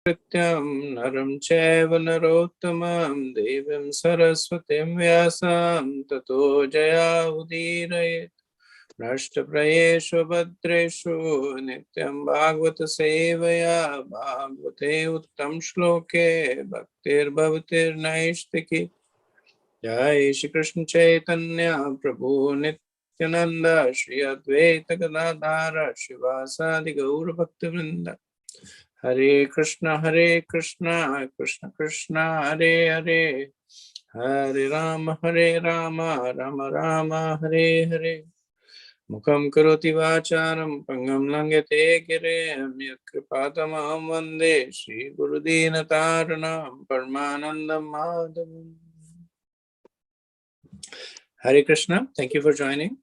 Nityam naram chaiva narottamam devim saraswatim vyasam tato jaya udirayet nashtaprayeshu bhadreshu nityam bhagavata sevaya bhagavate uttam shloke bhaktir bhavatir naishtiki Jai Shri Krishna Chaitanya Prabhu Nityananda Shri Advaita Gadadhara Shivasadi Gaura Bhakta Vrinda Hare Krishna Krishna Krishna Hare Hare Hare Rama Rama Rama Hare Hare Mukam Karoti Vacharam Pangam Langate Girim Yatkripatamaham Vande Shri Gurudina Taranam Parmanandam Madhavam Hare Krishna, thank you for joining.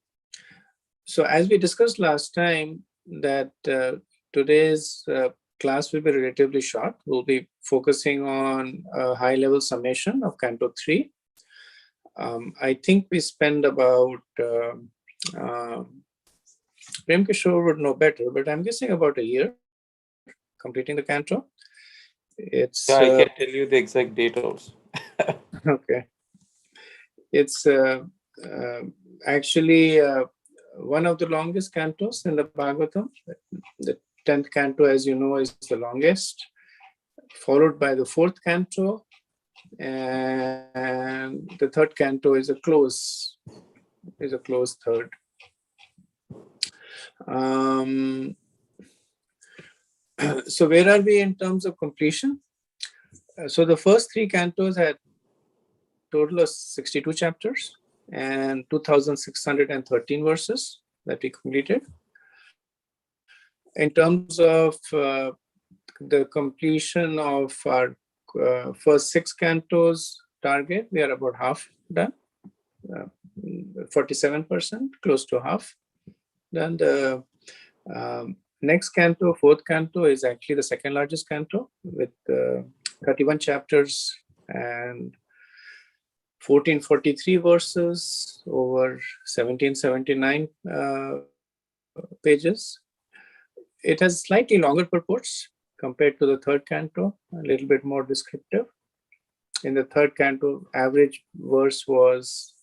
So as we discussed last time that today's class will be relatively short. We'll be focusing on a high-level summation of Canto 3. I think we spend about, Prem Kishore would know better, but I'm guessing about a year completing the Canto. It's I can tell you the exact date also. Okay. It's actually one of the longest cantos in the Bhagavatam. The 10th canto, as you know, is the longest, followed by the 4th canto, and the 3rd canto is a close third. So where are we in terms of completion? So the first 3 cantos had total of 62 chapters and 2,613 verses that we completed. In terms of the completion of our first 6 cantos target, we are about half done, 47%, close to half done. The next canto, 4th canto, is actually the second largest canto with 31 chapters and 1443 verses over 1779 pages. It has slightly longer purports compared to the 3rd canto, a little bit more descriptive. In the 3rd canto, average verse was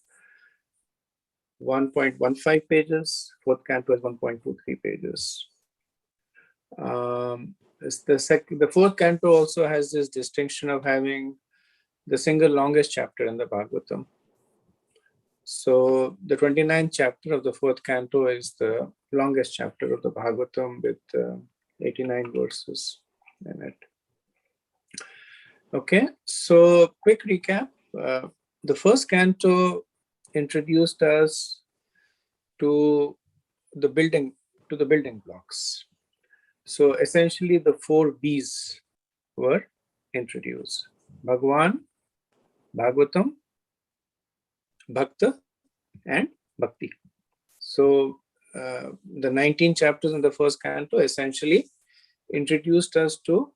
1.15 pages, 4th canto is 1.23 pages. The 4th canto also has this distinction of having the single longest chapter in the Bhagavatam. So the 29th chapter of the 4th canto is the longest chapter of the Bhagavatam with 89 verses in it. Okay, so quick recap. The first canto introduced us to the building blocks. So essentially the 4 B's were introduced: Bhagwan, Bhagavatam, Bhakta, and Bhakti. So the 19 chapters in the first canto essentially introduced us to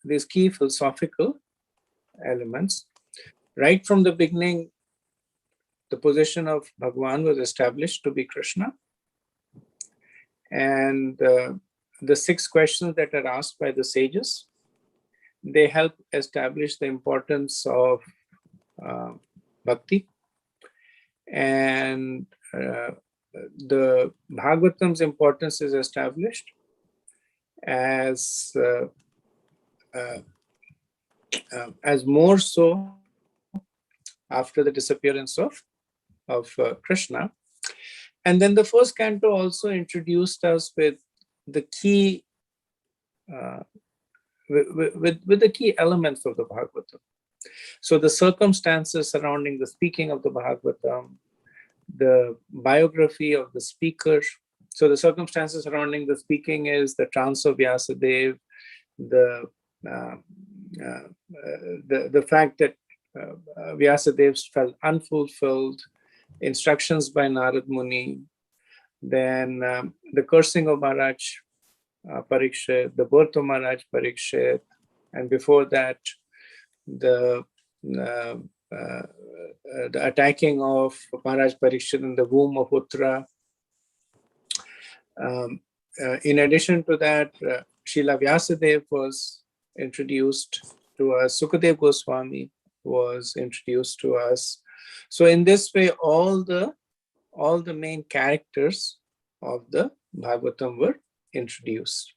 these key philosophical elements. Right from the beginning, the position of Bhagwan was established to be Krishna. And the 6 questions that are asked by the sages, they help establish the importance of Bhakti. And the Bhagavatam's importance is established as more so after the disappearance of Krishna. And then the first canto also introduced us with the key with the key elements of the Bhagavatam. So the circumstances surrounding the speaking of the Bhagavatam, the biography of the speaker. So the circumstances surrounding the speaking is the trance of Vyasadeva, the fact that Vyasadeva felt unfulfilled, instructions by Narad Muni, then the cursing of Maharaj Parikshit, the birth of Maharaj Parikshit, and before that, the attacking of Maharaj Parikshit in the womb of Uttara. In addition to that, Srila Vyasadeva was introduced to us. Sukadev Goswami was introduced to us. So in this way, all the main characters of the Bhagavatam were introduced.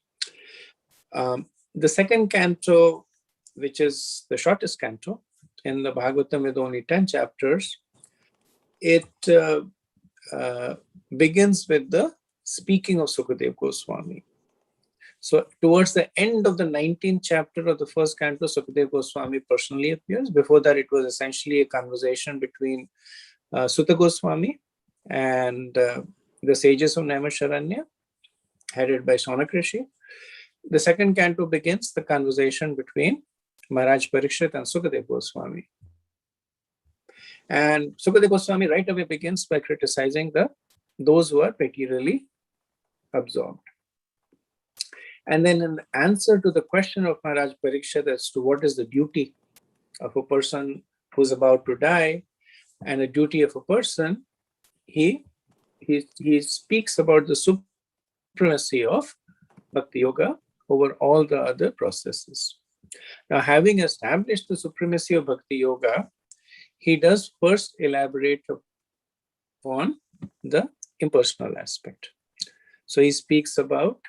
The second canto, which is the shortest canto in the Bhagavatam with only 10 chapters, it begins with the speaking of Sukadev Goswami. So towards the end of the 19th chapter of the first canto, Sukadev Goswami personally appears. Before that, it was essentially a conversation between Sutta Goswami and the sages of Naimisharanya, headed by Sonak Rishi. The second canto begins the conversation between Maharaj Parikshit and Sukadev Goswami. And Sukadev Goswami right away begins by criticizing those who are materially absorbed. And then in answer to the question of Maharaj Parikshit as to what is the duty of a person who's about to die and the duty of a person, he speaks about the supremacy of Bhakti Yoga over all the other processes. Now, having established the supremacy of Bhakti Yoga, he does first elaborate upon the impersonal aspect. So he speaks about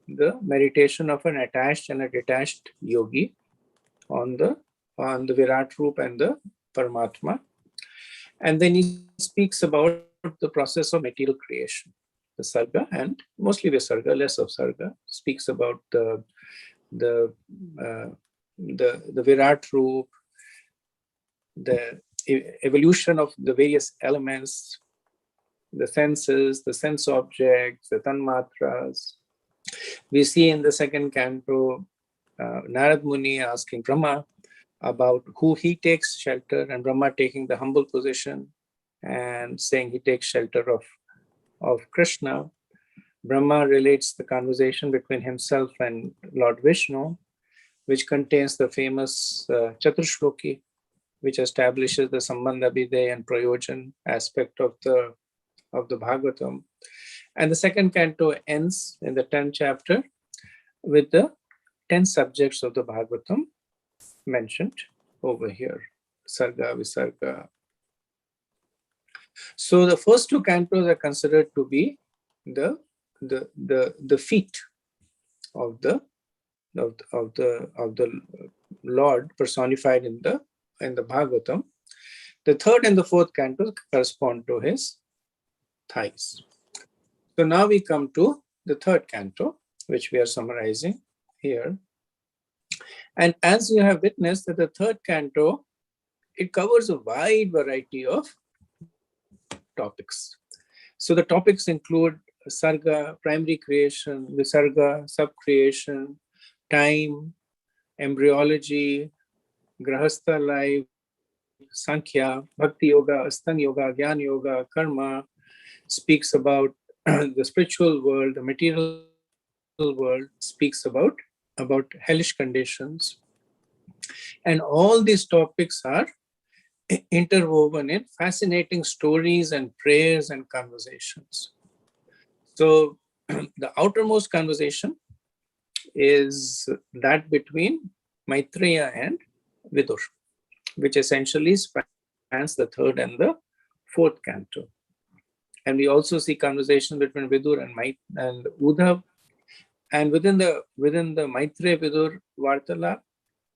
the meditation of an attached and a detached yogi on the Virat Roop and the Paramatma. And then he speaks about the process of material creation, the Sarga, and mostly Visarga, less of Sarga, speaks about the Virat Roop, the evolution of the various elements, the senses, the sense objects, the tanmatras. We see in the second canto Narad Muni asking Brahma about who he takes shelter, and Brahma taking the humble position and saying he takes shelter of Krishna. Brahma relates the conversation between himself and Lord Vishnu, which contains the famous Chaturshloki, which establishes the Sambandha Abhiday and Prayojan aspect of the Bhagavatam. And the second canto ends in the 10th chapter with the 10 subjects of the Bhagavatam mentioned over here, Sarga, Visarga. So the first two cantos are considered to be the feet of the Lord personified in the Bhagavatam. The third and the fourth cantos correspond to his thighs. So now we come to the third canto, which we are summarizing here. And as you have witnessed, that the third canto, it covers a wide variety of topics. So the topics include Sarga, primary creation, Visarga, sub-creation, time, embryology, Grahastha life, Sankhya, Bhakti Yoga, Ashtanga Yoga, Jnana Yoga, Karma, speaks about the spiritual world, the material world, speaks about hellish conditions. And all these topics are interwoven in fascinating stories and prayers and conversations. So the outermost conversation is that between Maitreya and Vidur, which essentially spans the third and the fourth canto. And we also see conversation between Vidur and Uddhav. And within the Maitreya Vidur Vartala,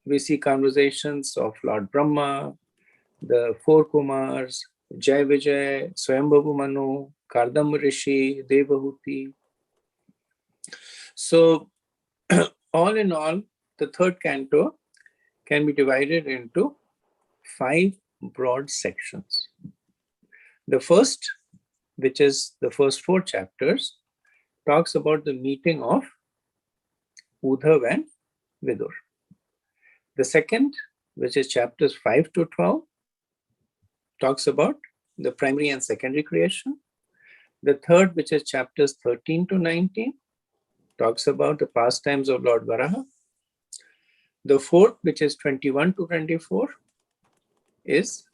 we see conversations of Lord Brahma, the four Kumars, Jai Vijay, Swayambhavu Manu, Kardama Rishi, Devahuti. So all in all, the third canto can be divided into 5 broad sections. The first, which is the first 4 chapters, talks about the meeting of Uddhav and Vidur. The second, which is chapters 5 to 12, talks about the primary and secondary creation. The third, which is chapters 13 to 19, talks about the pastimes of Lord Varaha. The fourth, which is 21 to 24, is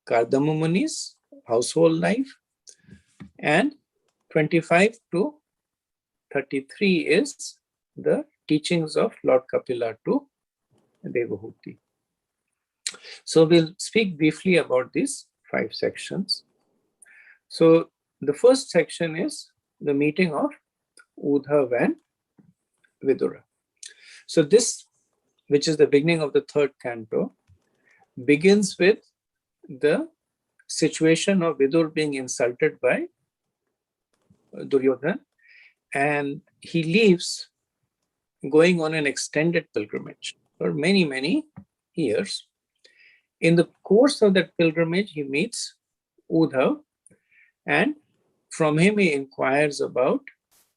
Kardama Muni's household life. And 25 to 33 is the teachings of Lord Kapila to Devahuti. So we'll speak briefly about these 5 sections. So the first section is the meeting of Uddhava and Vidura. So this, which is the beginning of the 3rd canto, begins with the situation of Vidur being insulted by Duryodhana, and he leaves going on an extended pilgrimage for many, many years. In the course of that pilgrimage, he meets Uddhava, and from him he inquires about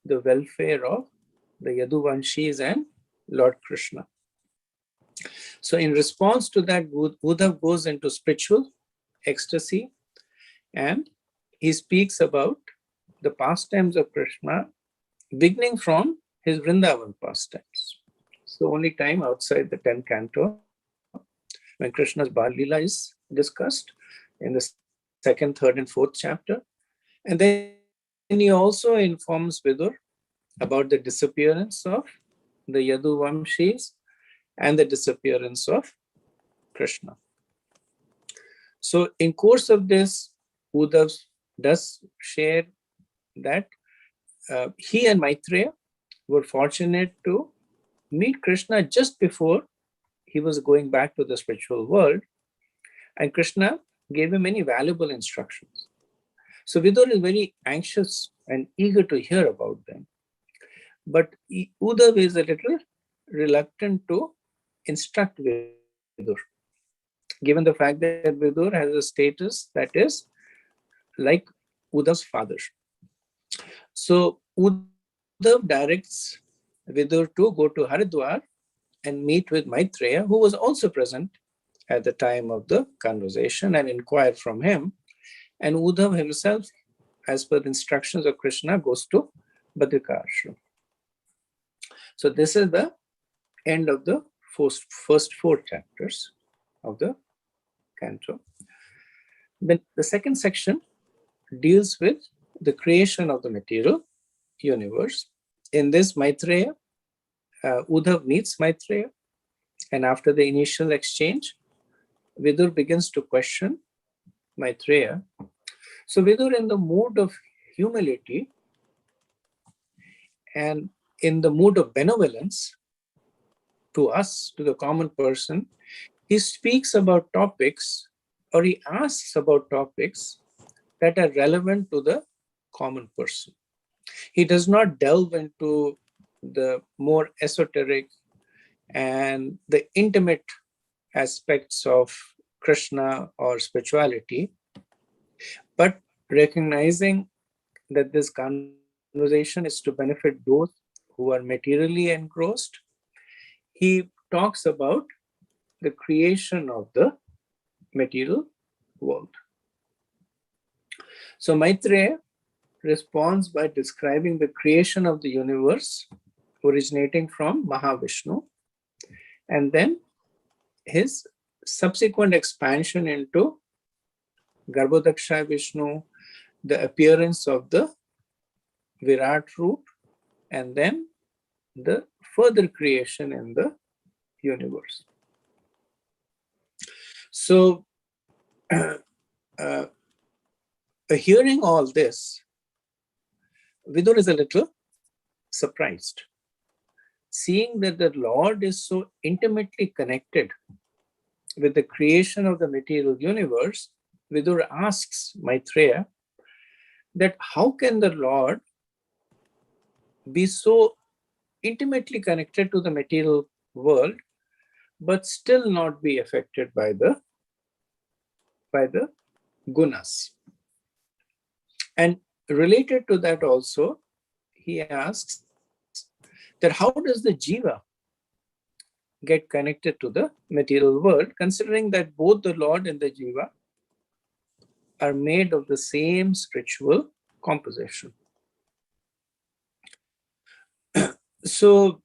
the welfare of the Yaduvanshis and Lord Krishna. So in response to that, Uddhava goes into spiritual ecstasy, and he speaks about the pastimes of Krishna, beginning from his Vrindavan pastimes. It's the only time outside the 10th canto when Krishna's Bal Leela is discussed in the 2nd, 3rd, and 4th chapter. And then he also informs Vidur about the disappearance of the Yaduvamshis and the disappearance of Krishna. So in course of this, Uddhava does share that he and Maitreya were fortunate to meet Krishna just before he was going back to the spiritual world, and Krishna gave him many valuable instructions. So Vidur is very anxious and eager to hear about them. But Uddhava is a little reluctant to instruct Vidur, given the fact that Vidur has a status that is like Uddhava's father. So Uddhava directs Vidur to go to Haridwar and meet with Maitreya, who was also present at the time of the conversation, and inquire from him. And Uddhava himself, as per the instructions of Krishna, goes to Badrika Ashram. So this is the end of the first 4 chapters of the canto. Then the second section deals with the creation of the material universe. In this, Maitreya, Uddhava meets Maitreya, and after the initial exchange, Vidur begins to question Maitreya. So Vidur, in the mood of humility and in the mood of benevolence to us, to the common person, he speaks about topics, or he asks about topics that are relevant to the common person. He does not delve into the more esoteric and the intimate aspects of Krishna or spirituality, but recognizing that this conversation is to benefit those who are materially engrossed, he talks about the creation of the material world. So Maitreya responds by describing the creation of the universe originating from Mahavishnu, and then his subsequent expansion into Garbhodaksha Vishnu, the appearance of the Virat root, and then the further creation in the universe. So hearing all this, Vidur is a little surprised. Seeing that the Lord is so intimately connected with the creation of the material universe, Vidur asks Maitreya that how can the Lord be so intimately connected to the material world but still not be affected by the gunas? And related to that also, he asks that how does the jiva get connected to the material world, considering that both the Lord and the jiva are made of the same spiritual composition. So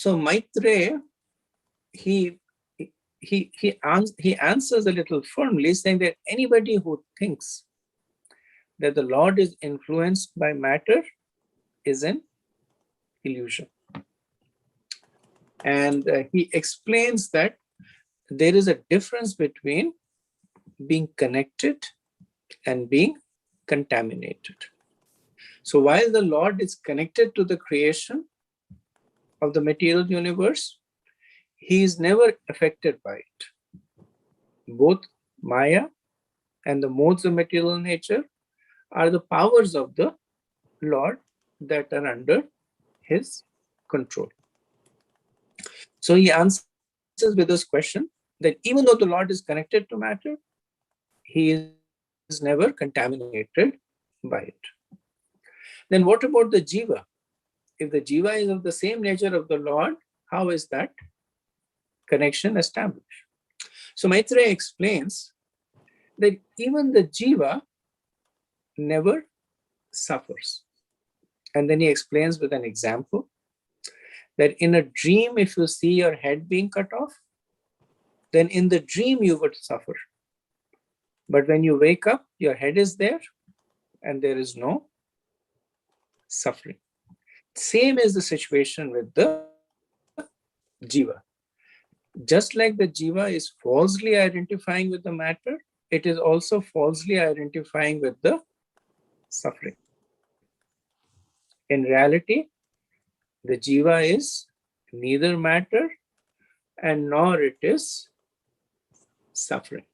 Maitreya, he answers a little firmly, saying that anybody who thinks that the Lord is influenced by matter is an illusion. And he explains that there is a difference between being connected and being contaminated. So while the Lord is connected to the creation of the material universe, he is never affected by it. Both Maya and the modes of material nature are the powers of the Lord that are under his control. So he answers with this question that even though the Lord is connected to matter, he is never contaminated by it. Then what about the Jiva? If the Jiva is of the same nature of the Lord, how is that connection established? So Maitreya explains that even the Jiva never suffers. And then he explains with an example that in a dream, if you see your head being cut off, then in the dream you would suffer. But when you wake up, your head is there and there is no suffering. Same is the situation with the Jiva. Just like the Jiva is falsely identifying with the matter, it is also falsely identifying with the suffering. In reality, the Jiva is neither matter and nor it is suffering.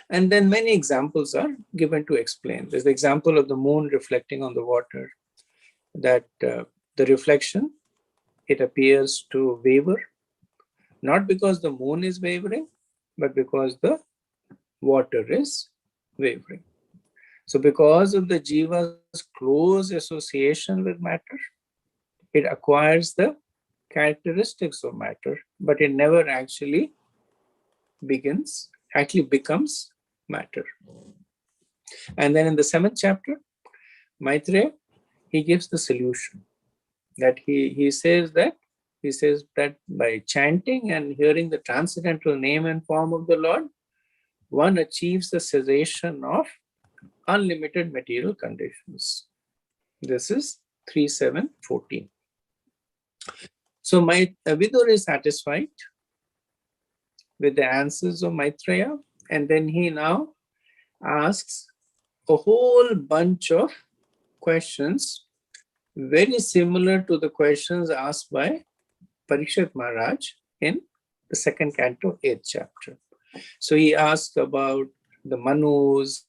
And then many examples are given to explain. There's the example of the moon reflecting on the water, that the reflection, it appears to waver, not because the moon is wavering, but because the water is wavering. So because of the Jiva's close association with matter, it acquires the characteristics of matter, but it never actually becomes matter. And then in the 7th chapter, Maitreya, he gives the solution. That he says that by chanting and hearing the transcendental name and form of the Lord, one achieves the cessation of unlimited material conditions. This is 3.7.14. So Vidur is satisfied with the answers of Maitreya, and then he now asks a whole bunch of questions very similar to the questions asked by Parikshit Maharaj in the 2nd canto, 8th chapter. So he asked about the Manus,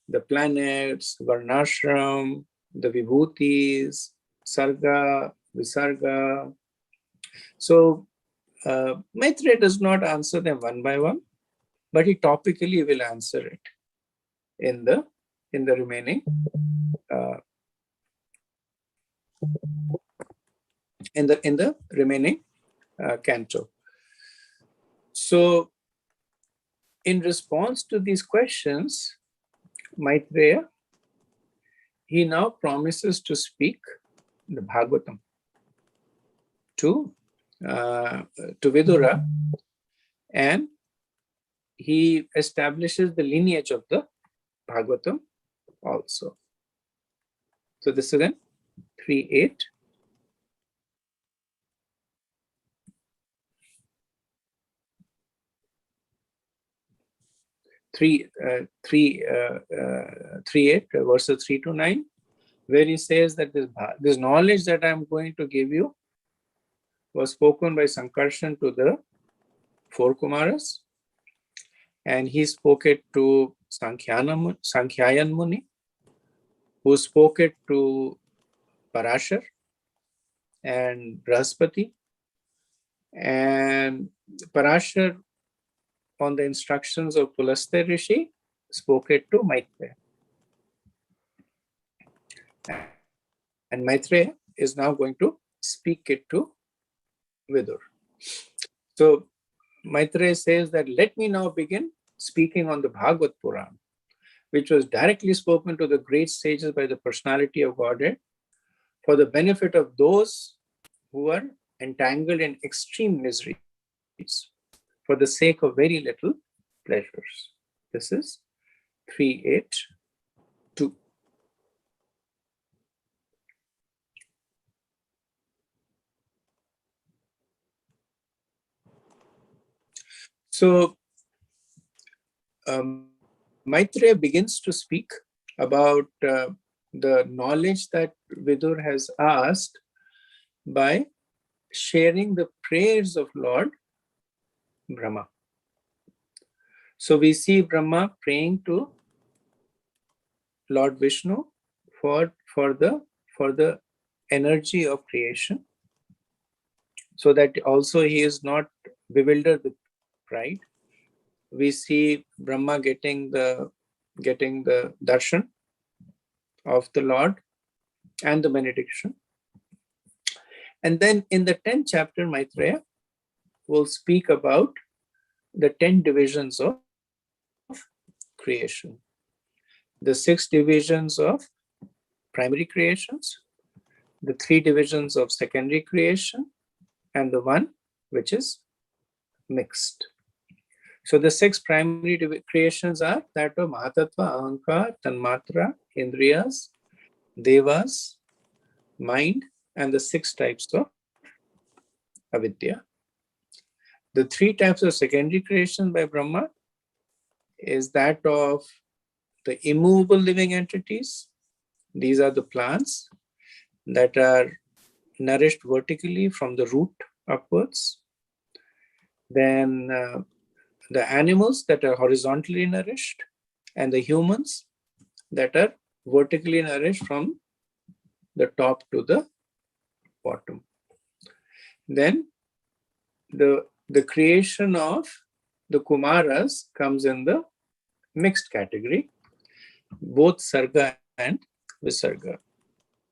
the planets, Varnashram, the Vibhutis, Sarga, Visarga. So Maitreya does not answer them one by one, but he topically will answer it in the remaining canto. So in response to these questions, Maitreya, he now promises to speak the Bhagavatam to Vidura, and he establishes the lineage of the Bhagavatam also. So this is again 3.8. Verses 3 to 9, where he says that this knowledge that I am going to give you was spoken by Sankarshan to the 4 Kumaras, and he spoke it to Sankhyayan Muni, who spoke it to Parashar and Brahaspati, and Parashar, on the instructions of Pulastya Rishi, spoke it to Maitreya. And Maitreya is now going to speak it to Vidur. So Maitreya says that let me now begin speaking on the Bhagavad Purana, which was directly spoken to the great sages by the personality of Godhead for the benefit of those who are entangled in extreme miseries for the sake of very little pleasures. This is 3.8.2. So Maitreya begins to speak about the knowledge that Vidur has asked by sharing the prayers of Lord Brahma. So we see Brahma praying to Lord Vishnu for the energy of creation, so that also he is not bewildered with pride. We see Brahma getting the darshan of the Lord and the benediction. And then in the 10th chapter, Maitreya will speak about the 10 divisions of creation, the 6 divisions of primary creations, the 3 divisions of secondary creation, and the one which is mixed. So the 6 primary creations are that of Mahatattva, Ahankar, Tanmatra, Indriyas, Devas, mind, and the 6 types of avidya. The 3 types of secondary creation by Brahma is that of the immovable living entities. These are the plants that are nourished vertically from the root upwards. Then the animals that are horizontally nourished, and the humans that are vertically nourished from the top to the bottom. Then the creation of the Kumaras comes in the mixed category, both Sarga and Visarga.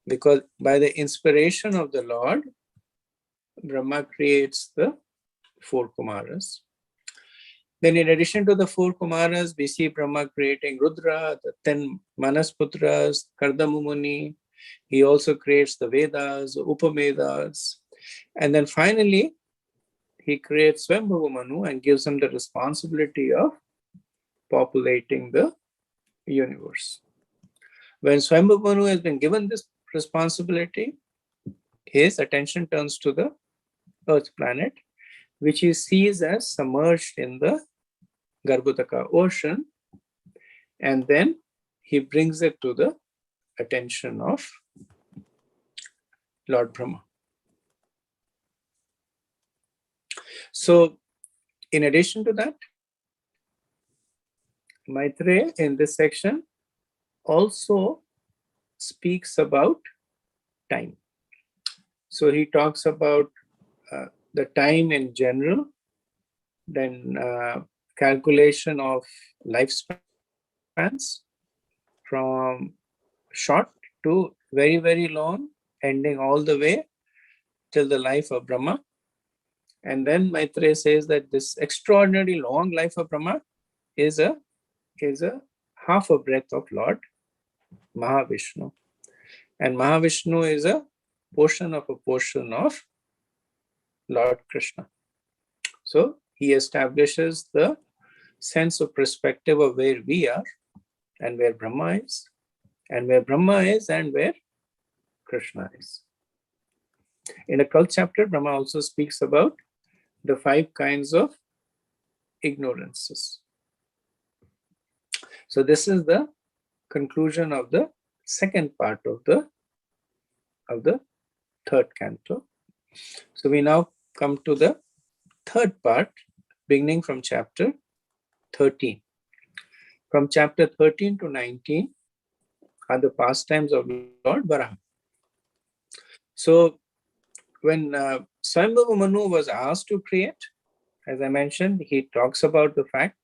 Because by the inspiration of the Lord, Brahma creates the 4 Kumaras. Then in addition to the 4 Kumaras, we see Brahma creating Rudra, the 10 Manasputras, Kardamumuni. He also creates the Vedas, Upamedas. And then finally, he creates Vaibhava Manu and gives him the responsibility of populating the universe. When Swayambhavu Manu has been given this responsibility, his attention turns to the Earth planet, which he sees as submerged in the Garbhotaka ocean, and then he brings it to the attention of Lord Brahma. So, in addition to that, Maitreya in this section also speaks about time. So he talks about the time in general, then calculation of lifespans from short to very, very long, ending all the way till the life of Brahma. And then Maitreya says that this extraordinarily long life of Brahma is a half a breath of Lord Mahavishnu. And Mahavishnu is a portion of Lord Krishna. So he establishes the sense of perspective of where we are and where Brahma is, and where Brahma is and where Krishna is. In the 12th chapter, Brahma also speaks about the 5 kinds of ignorances. So this is the conclusion of the second part of the 3rd canto. So we now come to the 3rd part, beginning from chapter 13. From chapter 13 to 19 are the pastimes of Lord Varaha. So when Swayambhavu Manu was asked to create, as I mentioned, he talks about the fact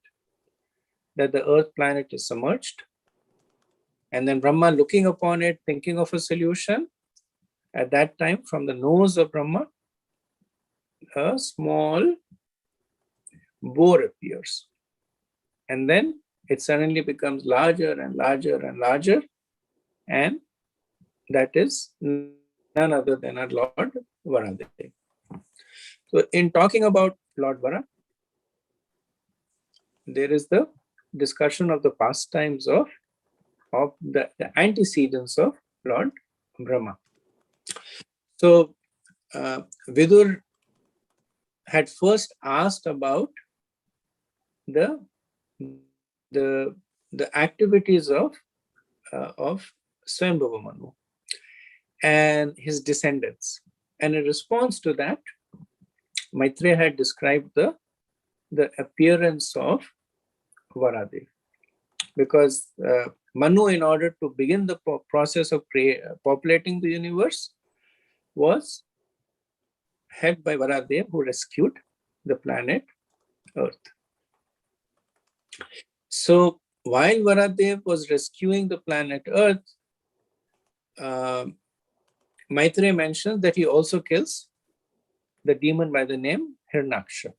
that the Earth planet is submerged. And then Brahma, looking upon it, thinking of a solution, at that time, from the nose of Brahma, a small bore appears. And then it suddenly becomes larger and larger and larger. And that is none other than our Lord Varadev. So in talking about Lord Vara, there is the discussion of the pastimes of the antecedents of Lord Brahma. So Vidur had first asked about the activities of Swayambhava Manu and his descendants. And in response to that, Maitreya had described the appearance of Varadev. Because Manu, in order to begin the process of populating the universe, was helped by Varadev, who rescued the planet Earth. So while Varadev was rescuing the planet Earth, Maitreya mentions that he also kills the demon by the name Hirnaksha,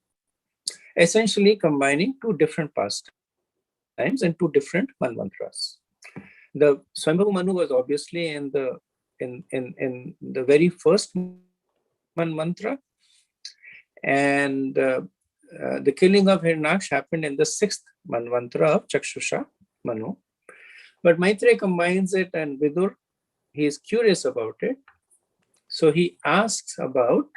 essentially combining two different pastimes and two different manvantras. The Swayambhavu Manu was obviously in the very first manvantra, and the killing of Hirnaksh happened in the sixth manvantra of Chakshusha Manu. But Maitreya combines it, and Vidur, he is curious about it. So he asks about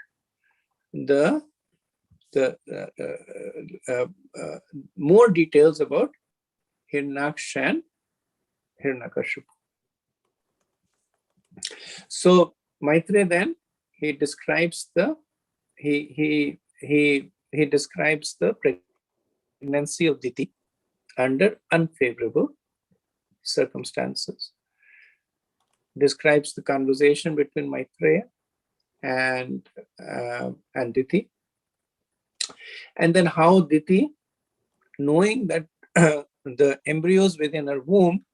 more details about Hirnaksh and Hiranyakashipu. So Maitreya then he describes the pregnancy of Diti under unfavorable circumstances. Describes the conversation between Maitreya and Diti, and then how Diti, knowing that the embryos within her womb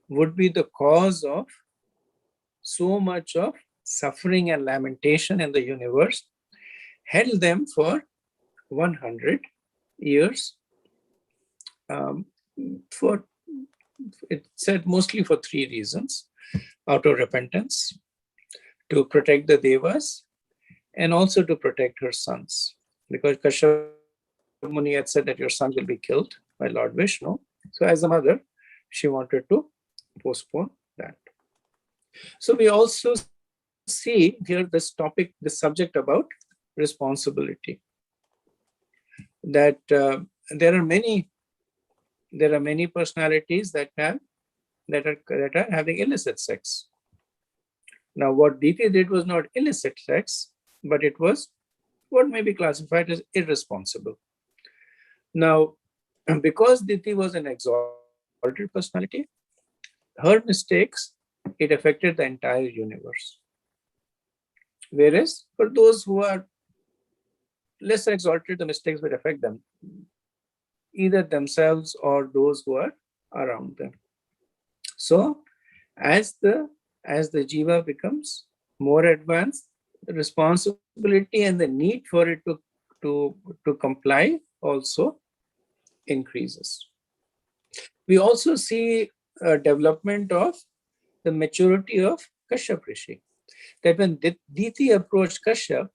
would be the cause of so much of suffering and lamentation in the universe, held them for 100 years. It said mostly for three reasons: out of repentance, to protect the devas, and also to protect her sons. Because Kashyap Muni had said that your sons will be killed by Lord Vishnu. So as a mother, she wanted to postpone that. So we also see here this subject about responsibility. That there are many personalities that are having illicit sex. Now, what Diti did was not illicit sex, but it was what may be classified as irresponsible. Now, because Diti was an exalted personality, her mistakes, it affected the entire universe. Whereas for those who are less exalted, the mistakes will affect them, either themselves or those who are around them. So as the jiva becomes more advanced, the responsibility and the need for it to comply also increases. We also see a development of the maturity of Kashyap Rishi. That when Diti approached Kashyap,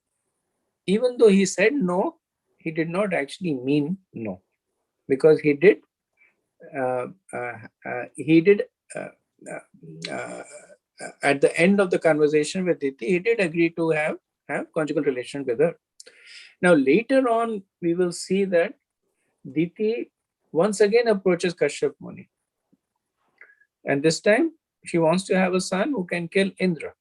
even though he said no, he did not actually mean no, because he did at the end of the conversation with Diti, he did agree to have conjugal relation with her. Now later on, we will see that Diti once again approaches Kashyap Muni, and this time she wants to have a son who can kill Indra.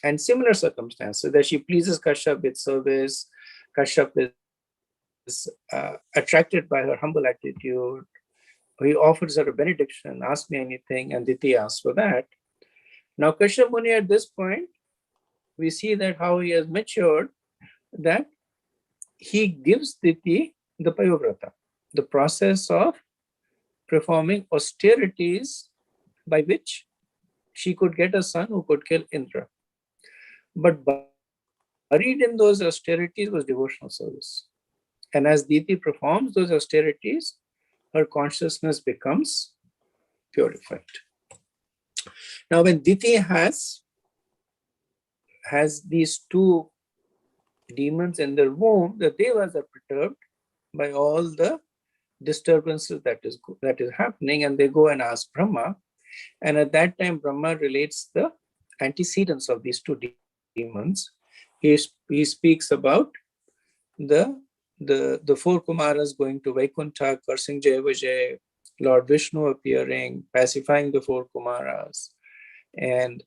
And similar circumstances, that she pleases Kashyap with service. Kashyap is attracted by her humble attitude. He offers her a benediction, ask me anything, and Diti asks for that. Now Kashyap Muni at this point, we see that how he has matured, that he gives Diti the Payovrata, the process of performing austerities by which she could get a son who could kill Indra. But buried in those austerities was devotional service. And as Diti performs those austerities, her consciousness becomes purified. Now, when Diti has these two demons in their womb, the devas are perturbed by all the disturbances that is happening, and they go and ask Brahma. And at that time, Brahma relates the antecedents of these two demons. He speaks about the the four Kumaras going to Vaikuntha, cursing Jaya Vijay, Lord Vishnu appearing, pacifying the four Kumaras, and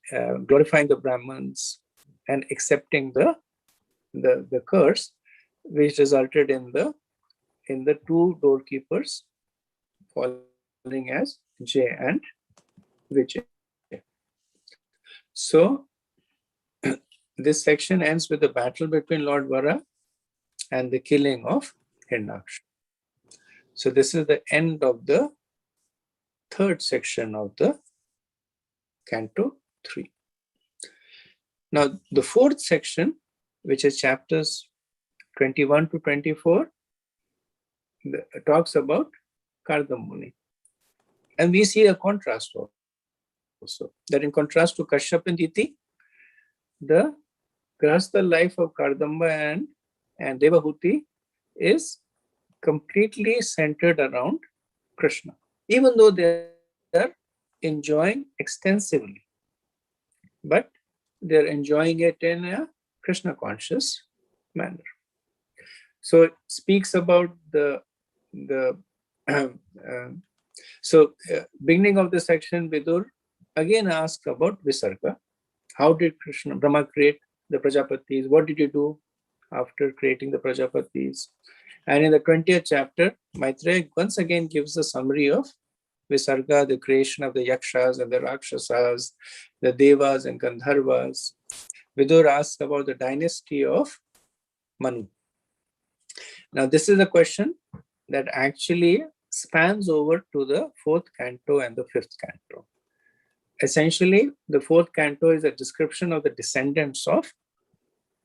glorifying the Brahmins, and accepting the curse, which resulted in the two doorkeepers falling as Jay and Vijay. So this section ends with the battle between Lord Vara and the killing of Hirnaksha. So this is the end of the third section of the Canto 3. Now the fourth section, which is chapters 21 to 24, talks about Kardam Muni. And we see a contrast also, that in contrast to Kashyap and Diti, the Grahastha life of Kardamba and Devahuti is completely centered around Krishna, even though they are enjoying extensively, but they're enjoying it in a Krishna conscious manner. So it speaks about the beginning of the section, Vidur again asks about Visarga. How did Krishna Brahma create the Prajapatis? What did he do after creating the Prajapatis? And in the 20th chapter, Maitreya once again gives a summary of Visarga, the creation of the Yakshas and the Rakshasas, the Devas and Gandharvas. Vidur asks about the dynasty of Manu. Now, this is a question that actually spans over to the fourth canto and the fifth canto. Essentially, the fourth canto is a description of the descendants of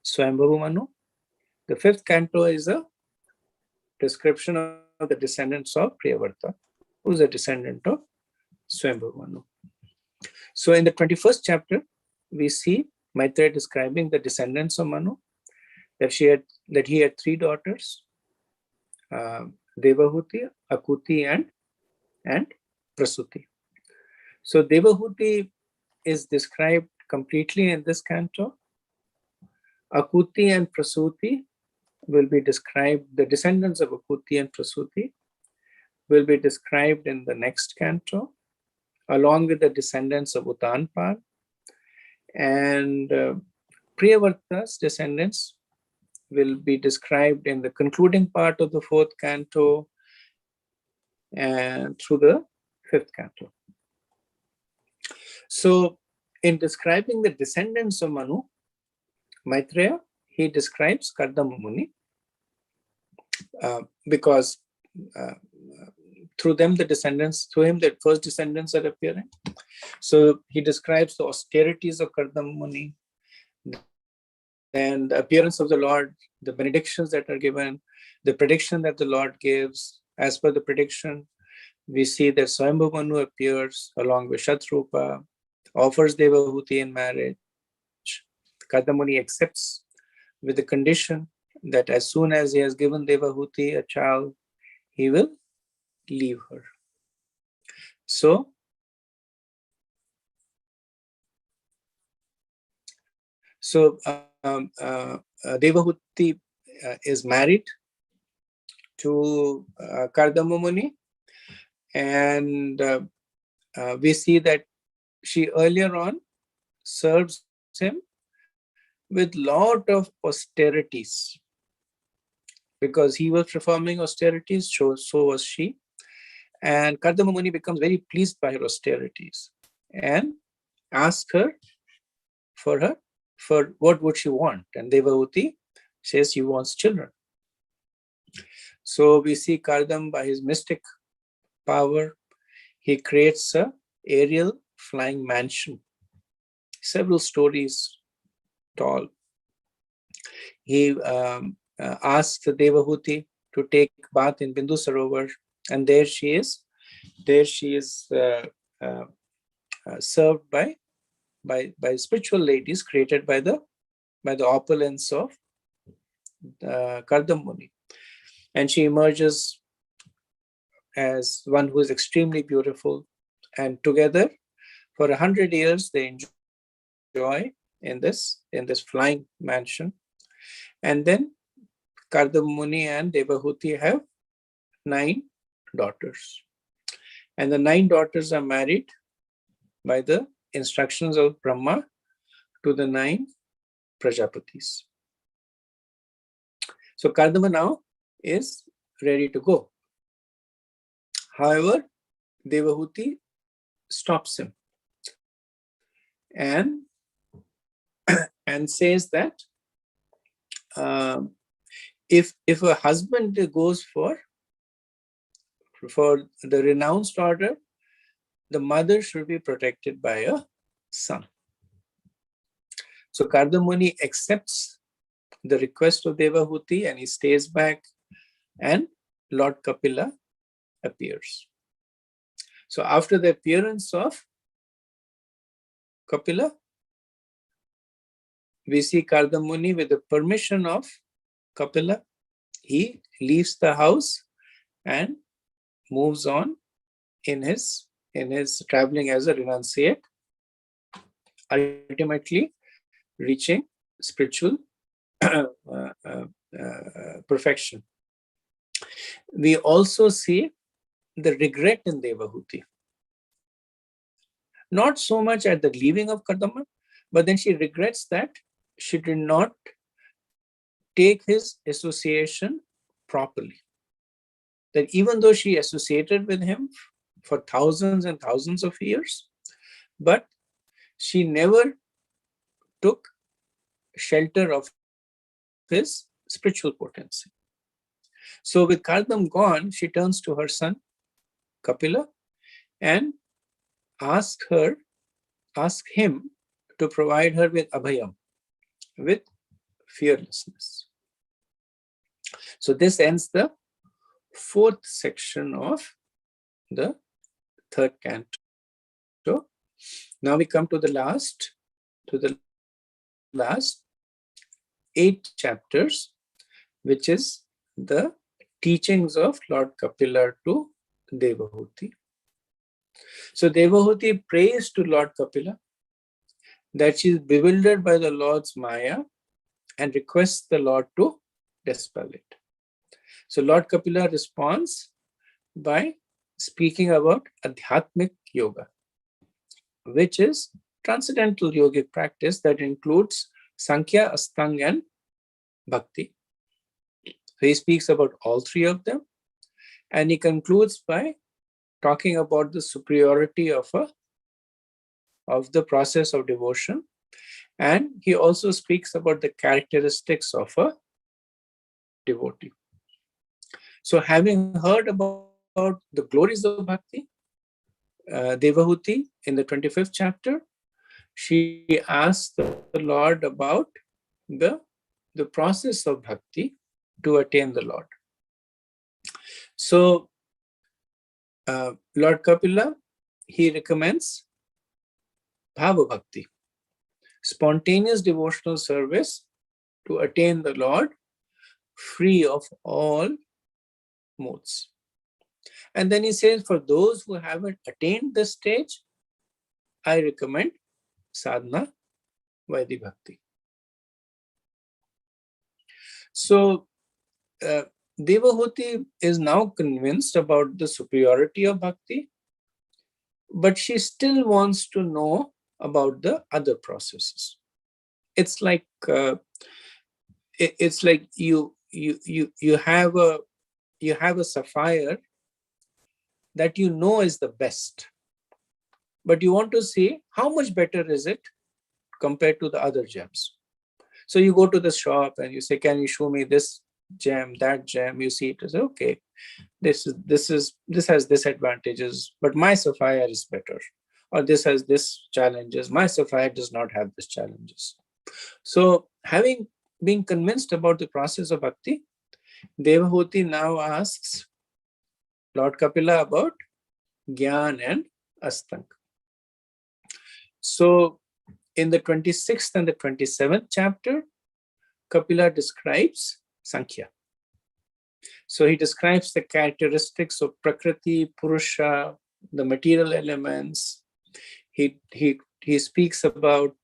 Swayambhavu Manu. The fifth canto is a description of the descendants of Priyavarta, who is a descendant of Swayambhavu Manu. So in the 21st chapter, we see Maitreya describing the descendants of Manu, that he had three daughters, Devahuti, Akuti, and Prasuti. So Devahuti is described completely in this canto. Akuti and Prasuti will be described, the descendants of Akuti and Prasuti will be described in the next canto, along with the descendants of Utanpal. And Priyavarta's descendants will be described in the concluding part of the fourth canto and through the fifth canto. So in describing the descendants of Manu, Maitreya, he describes Kardama Muni because through him the first descendants are appearing. So he describes the austerities of Kardama Muni, and the appearance of the Lord, the benedictions that are given, the prediction that the Lord gives. As per the prediction, we see that Swayambhavu Manu appears along with Shatrupa, offers Devahuti in marriage. Kardama Muni accepts with the condition that as soon as he has given Devahuti a child, he will leave her. So Devahuti is married to Kardama Muni, and we see that she earlier on serves him with lot of austerities, because he was performing austerities, so was she. And Kardama Muni becomes very pleased by her austerities and asks her for what would she want. And Devahuti says she wants children. So we see Kardam, by his mystic power, he creates a aerial flying mansion, several stories tall. He asks Devahuti to take bath in Bindu Sarovar, and there she is served by spiritual ladies created by the opulence of Kardam Muni. And she emerges as one who is extremely beautiful, and together for 100 years they enjoy in this flying mansion. And then Kardama Muni and Devahuti have 9 daughters. And the 9 daughters are married by the instructions of Brahma to the 9 Prajapatis. So Kardama now is ready to go. However, Devahuti stops him and says that if a husband goes for the renounced order, the mother should be protected by a son. So Kardama Muni accepts the request of Devahuti and he stays back, and Lord Kapila appears. So after the appearance of Kapila, we see Kardama Muni with the permission of Kapila. He leaves the house and moves on in his traveling as a renunciate, ultimately reaching spiritual perfection. We also see the regret in Devahuti. Not so much at the leaving of Kardama, but then she regrets that she did not take his association properly. That even though she associated with him for thousands and thousands of years, but she never took shelter of his spiritual potency. So with Kardam gone, she turns to her son Kapila and asks him to provide her with abhayam, with fearlessness. So this ends the 4th section of the 3rd canto. Now we come to the last 8 chapters, which is the teachings of Lord Kapila to Devahuti. So Devahuti prays to Lord Kapila that she is bewildered by the Lord's Maya and requests the Lord to dispel it. So Lord Kapila responds by speaking about Adhyatmic Yoga, which is transcendental yogic practice that includes Sankhya, Astanga, and Bhakti. So he speaks about all 3 of them, and he concludes by talking about the superiority of the process of devotion, and he also speaks about the characteristics of a devotee. So having heard about the glories of Bhakti, Devahuti in the 25th chapter, she asks the Lord about the process of Bhakti to attain the Lord. So Lord Kapila, he recommends Bhava Bhakti, spontaneous devotional service to attain the Lord, free of all modes. And then he says, for those who haven't attained this stage, I recommend sadhana, Vaidhi Bhakti. So Devahuti is now convinced about the superiority of Bhakti, but she still wants to know about the other processes. It's like you have a sapphire that you know is the best, but you want to see how much better is it compared to the other gems. So you go to the shop and you say, can you show me this gem, that gem? You see it, you say, okay, this has this advantages, but my sapphire is better. Or this has this challenges, my sapphire does not have this challenges. So having been convinced about the process of bhakti, Devahuti now asks Lord Kapila about Gyan and Astanga. So in the 26th and the 27th chapter, Kapila describes Sankhya. So he describes the characteristics of Prakriti, Purusha, the material elements. He speaks about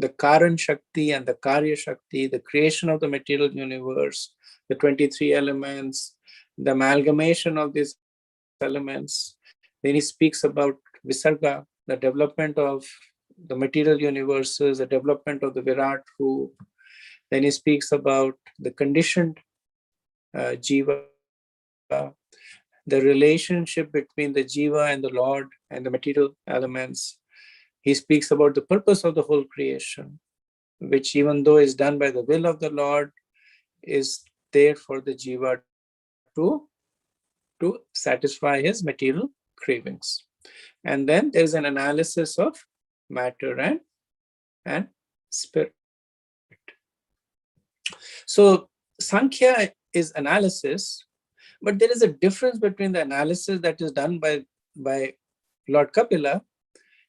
the Karan Shakti and the Karya Shakti, the creation of the material universe, the 23 elements, the amalgamation of these elements. Then he speaks about Visarga, the development of the material universes, the development of the Virat Ru. Then he speaks about the conditioned Jiva, the relationship between the Jiva and the Lord and the material elements. He speaks about the purpose of the whole creation, which even though is done by the will of the Lord, is there for the Jiva to satisfy his material cravings. And then there's an analysis of matter and spirit. So Sankhya is analysis, but there is a difference between the analysis that is done by Lord Kapila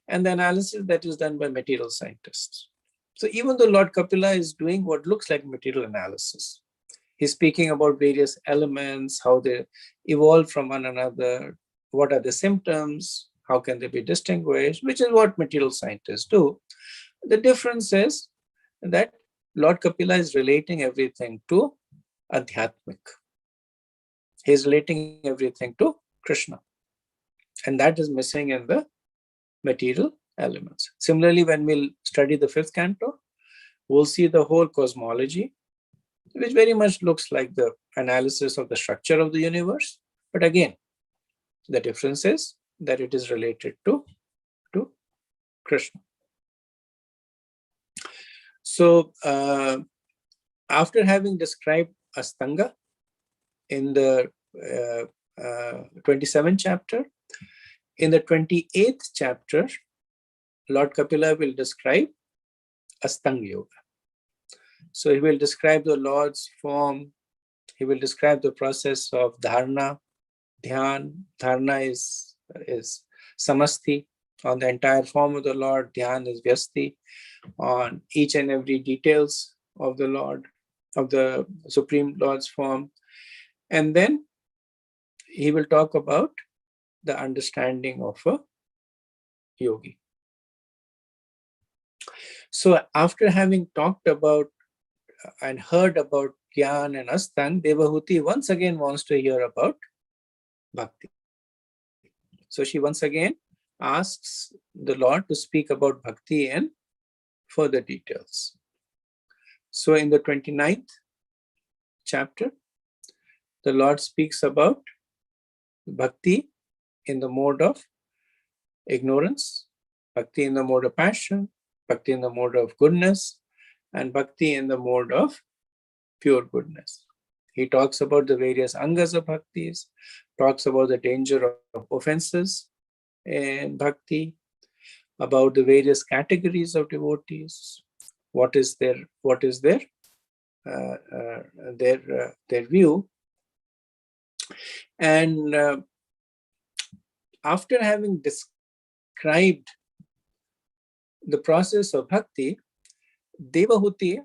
and the analysis that is done by material scientists. So even though Lord Kapila is doing what looks like material analysis, he's speaking about various elements, how they evolve from one another, what are the symptoms, how can they be distinguished, which is what material scientists do. The difference is that Lord Kapila is relating everything to Adhyatmik. He's relating everything to Krishna. And that is missing in the material elements. Similarly, when we'll study the fifth canto, we'll see the whole cosmology, which very much looks like the analysis of the structure of the universe. But again, the difference is that it is related to Krishna. So after having described Astanga in the 27th chapter, in the 28th chapter, Lord Kapila will describe Astanga Yoga. So he will describe the Lord's form. He will describe the process of dharana, dhyan. Dharana is samasti on the entire form of the Lord. Dhyan is vyasti on each and every details of the Lord, of the Supreme Lord's form. And then he will talk about the understanding of a yogi. So after having talked about and heard about Gyan and Astang, Devahuti once again wants to hear about Bhakti. So she once again asks the Lord to speak about Bhakti in further details. So in the 29th chapter, the Lord speaks about Bhakti in the mode of ignorance, Bhakti in the mode of passion, Bhakti in the mode of goodness, and Bhakti in the mode of pure goodness. He talks about the various angas of bhaktis, talks about the danger of offenses in bhakti, about the various categories of devotees, what is their view, and after having described the process of bhakti, Devahuti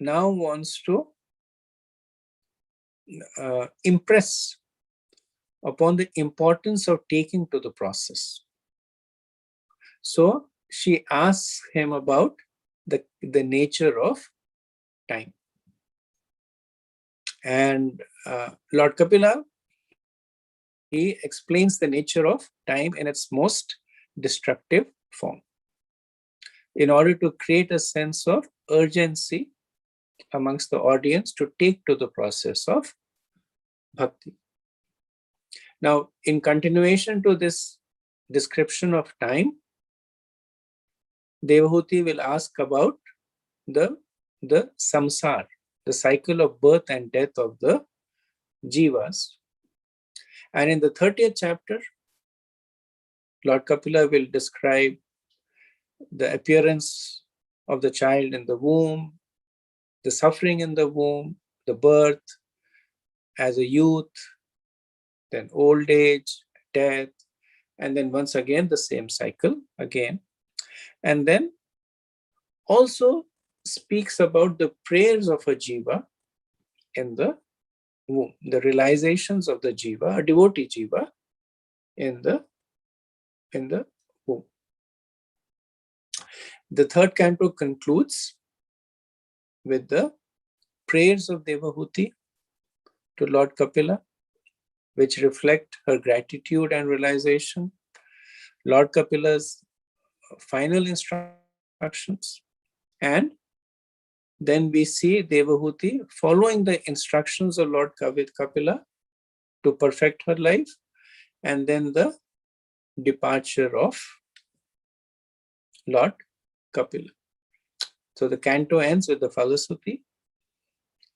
now wants to impress upon the importance of taking to the process. So she asks him about the nature of time. And Lord Kapila, he explains the nature of time in its most destructive form, in order to create a sense of urgency amongst the audience to take to the process of bhakti. Now, in continuation to this description of time, Devahuti will ask about the samsara, the cycle of birth and death of the jivas. And in the 30th chapter, Lord Kapila will describe the appearance of the child in the womb, the suffering in the womb, the birth as a youth, then old age, death, and then once again the same cycle again. And then also speaks about the prayers of a jiva in the womb, the realizations of the jiva, a devotee jiva in the womb. The third canto concludes with the prayers of Devahuti to Lord Kapila, which reflect her gratitude and realization, Lord Kapila's final instructions, and then we see Devahuti following the instructions of Lord Kapila to perfect her life, and then the departure of Lord Kapila. So the canto ends with the Falasuti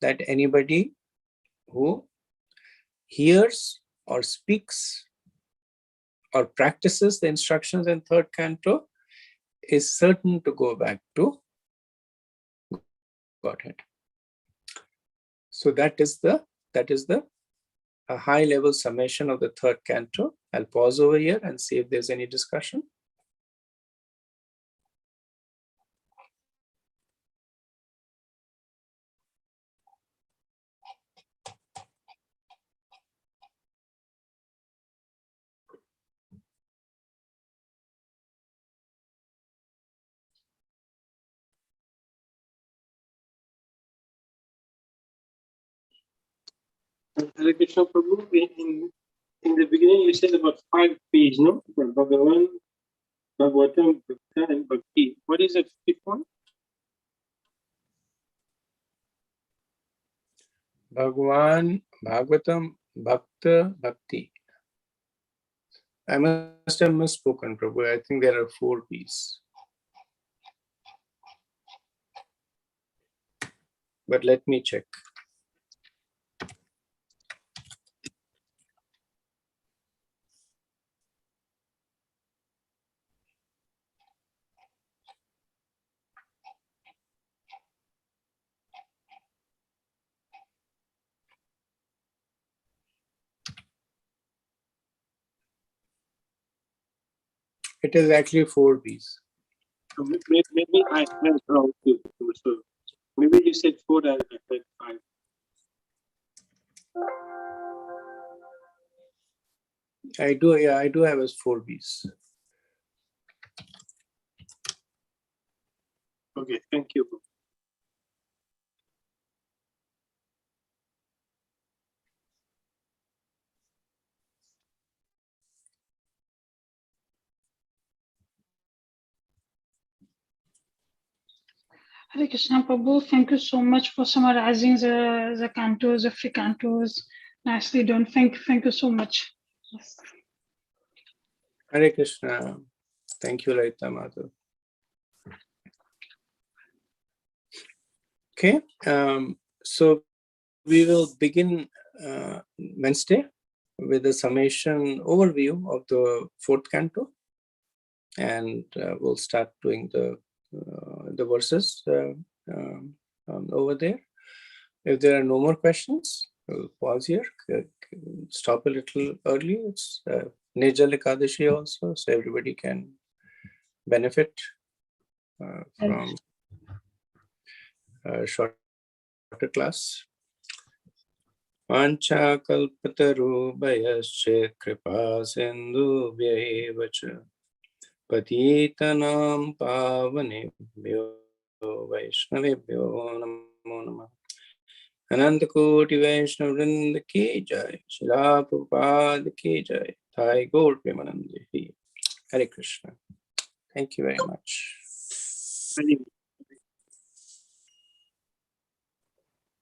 that anybody who hears or speaks or practices the instructions in third canto is certain to go back to Godhead. So that is the a high level summation of the third canto. I'll pause over here and see if there's any discussion. Hare Krishna Prabhu, in the beginning you said about 5 P's, no? Bhagavan, Bhagavatam, Bhakta, and Bhakti. What is the fifth one? Bhagwan, Bhagavatam, Bhakta, Bhakti. I must have misspoken, Prabhu. I think there are 4 P's. But let me check. It is actually 4 P's. Maybe I heard wrong too. So maybe you said 4 and I heard 5. I do have as 4 B's. Okay, thank you. Hare Krishna Prabhu, thank you so much for summarizing the cantos, the free cantos. Nicely done. Thank you so much. Yes. Hare Krishna. Thank you, Laita Madhav. Okay, so we will begin Wednesday with a summation overview of the 4th canto, and we'll start doing the verses over there. If there are no more questions, we'll pause here, stop a little early. It's Nirjala Ekadashi also, so everybody can benefit from a shorter class. Vancha kalpatarubhayascha kripa sindhubhya eva patitanam pavanebhyo vaishnavebhyo namo namah. Ananta Koti Vaishnav Vrinda ki jai, Srila Prabhupada ki jai, Thai Gaur Premanandi. Hare Krishna. Thank you very much.